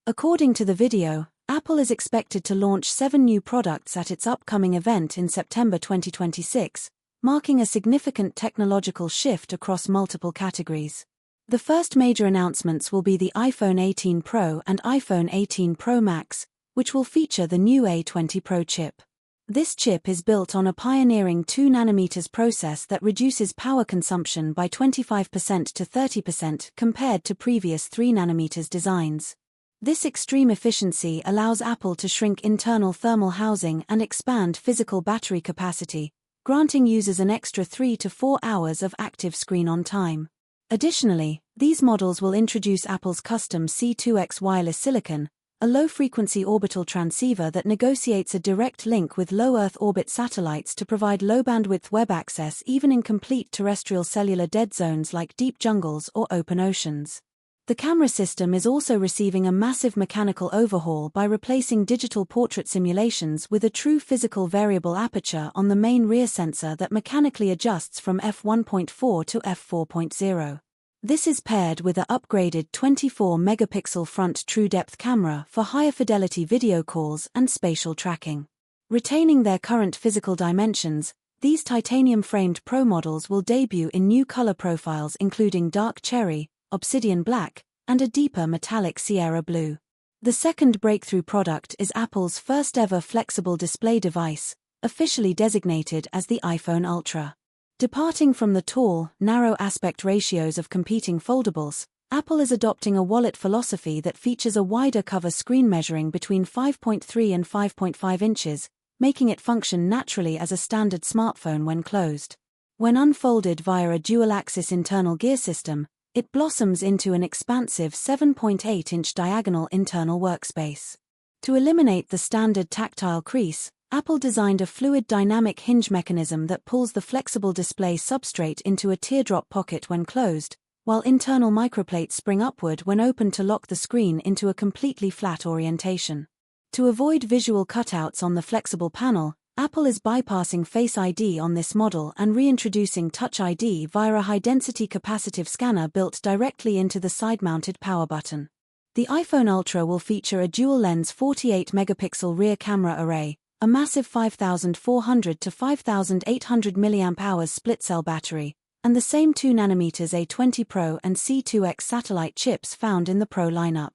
According to the video, Apple is expected to launch 7 new products at its upcoming event in September 2026, marking a significant technological shift across multiple categories. The first major announcements will be the iPhone 18 Pro and iPhone 18 Pro Max, which will feature the new A20 Pro chip. This chip is built on a pioneering 2nm process that reduces power consumption by 25% to 30% compared to previous 3nm designs. This extreme efficiency allows Apple to shrink internal thermal housing and expand physical battery capacity, granting users an extra 3 to 4 hours of active screen-on time. Additionally, these models will introduce Apple's custom C2X wireless silicon, a low-frequency orbital transceiver that negotiates a direct link with low Earth orbit satellites to provide low-bandwidth web access even in complete terrestrial cellular dead zones like deep jungles or open oceans. The camera system is also receiving a massive mechanical overhaul by replacing digital portrait simulations with a true physical variable aperture on the main rear sensor that mechanically adjusts from f1.4 to f4.0. This is paired with an upgraded 24-megapixel front true-depth camera for higher fidelity video calls and spatial tracking. Retaining their current physical dimensions, these titanium-framed Pro models will debut in new color profiles including dark cherry, obsidian black, and a deeper metallic Sierra blue. The second breakthrough product is Apple's first-ever flexible display device, officially designated as the iPhone Ultra. Departing from the tall, narrow aspect ratios of competing foldables, Apple is adopting a wallet philosophy that features a wider cover screen measuring between 5.3 and 5.5 inches, making it function naturally as a standard smartphone when closed. When unfolded via a dual-axis internal gear system, it blossoms into an expansive 7.8-inch diagonal internal workspace. To eliminate the standard tactile crease, Apple designed a fluid dynamic hinge mechanism that pulls the flexible display substrate into a teardrop pocket when closed, while internal microplates spring upward when open to lock the screen into a completely flat orientation. To avoid visual cutouts on the flexible panel, Apple is bypassing Face ID on this model and reintroducing Touch ID via a high-density capacitive scanner built directly into the side-mounted power button. The iPhone Ultra will feature a dual-lens 48-megapixel rear camera array, a massive 5,400 to 5,800 mAh split-cell battery, and the same 2nm A20 Pro and C2X satellite chips found in the Pro lineup.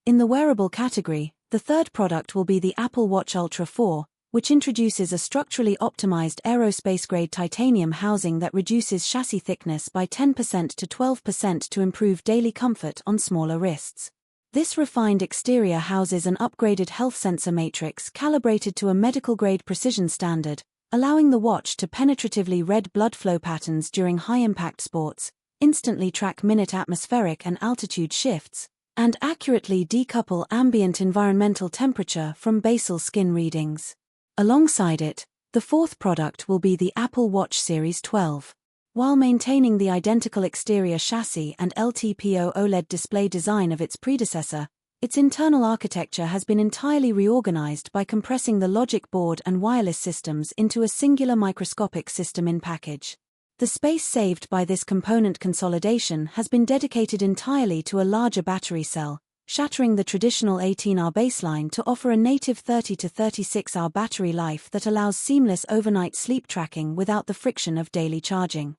In the wearable category, the third product will be the Apple Watch Ultra 4, which introduces a structurally optimized aerospace-grade titanium housing that reduces chassis thickness by 10% to 12% to improve daily comfort on smaller wrists. This refined exterior houses an upgraded health sensor matrix calibrated to a medical-grade precision standard, allowing the watch to penetratively read blood flow patterns during high-impact sports, instantly track minute atmospheric and altitude shifts, and accurately decouple ambient environmental temperature from basal skin readings. Alongside it, the fourth product will be the Apple Watch Series 12. While maintaining the identical exterior chassis and LTPO OLED display design of its predecessor, its internal architecture has been entirely reorganized by compressing the logic board and wireless systems into a singular microscopic system-in-package. The space saved by this component consolidation has been dedicated entirely to a larger battery cell, shattering the traditional 18-hour baseline to offer a native 30 to 36-hour battery life that allows seamless overnight sleep tracking without the friction of daily charging.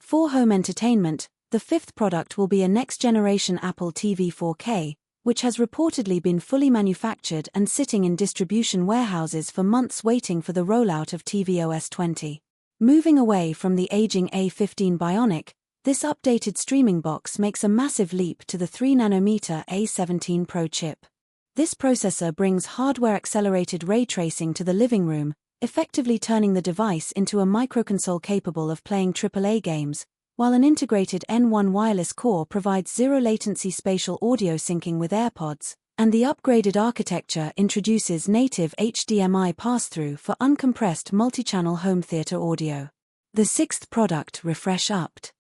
For home entertainment, the fifth product will be a next-generation Apple TV 4K, which has reportedly been fully manufactured and sitting in distribution warehouses for months waiting for the rollout of tvOS 20. Moving away from the aging A15 Bionic, this updated streaming box makes a massive leap to the 3nm A17 Pro chip. This processor brings hardware-accelerated ray tracing to the living room, effectively turning the device into a microconsole capable of playing AAA games, while an integrated N1 wireless core provides zero-latency spatial audio syncing with AirPods, and the upgraded architecture introduces native HDMI pass-through for uncompressed multi-channel home theater audio. The sixth product, refresh-upped.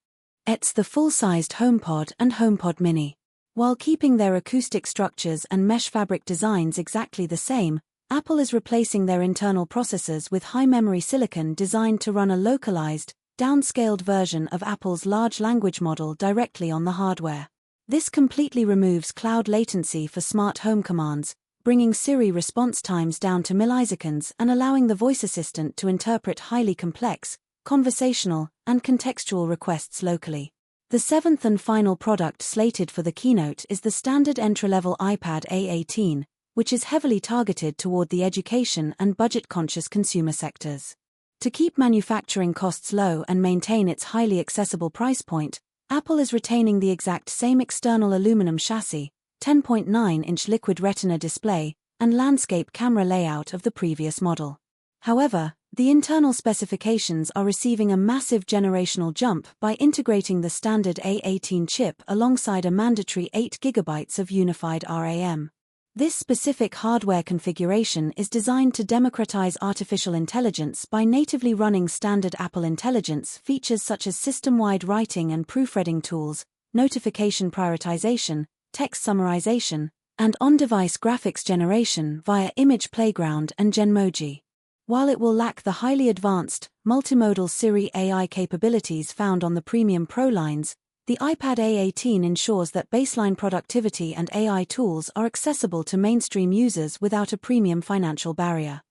It's the full-sized HomePod and HomePod Mini. While keeping their acoustic structures and mesh fabric designs exactly the same, Apple is replacing their internal processors with high-memory silicon designed to run a localized, downscaled version of Apple's large language model directly on the hardware. This completely removes cloud latency for smart home commands, bringing Siri response times down to milliseconds and allowing the voice assistant to interpret highly complex, conversational, and contextual requests locally. The seventh and final product slated for the keynote is the standard entry-level iPad A18, which is heavily targeted toward the education and budget-conscious consumer sectors. To keep manufacturing costs low and maintain its highly accessible price point, Apple is retaining the exact same external aluminum chassis, 10.9-inch liquid retina display, and landscape camera layout of the previous model. However, the internal specifications are receiving a massive generational jump by integrating the standard A18 chip alongside a mandatory 8 GB of unified RAM. This specific hardware configuration is designed to democratize artificial intelligence by natively running standard Apple Intelligence features such as system-wide writing and proofreading tools, notification prioritization, text summarization, and on-device graphics generation via Image Playground and Genmoji. While it will lack the highly advanced, multimodal Siri AI capabilities found on the Premium Pro lines, the iPad A18 ensures that baseline productivity and AI tools are accessible to mainstream users without a premium financial barrier.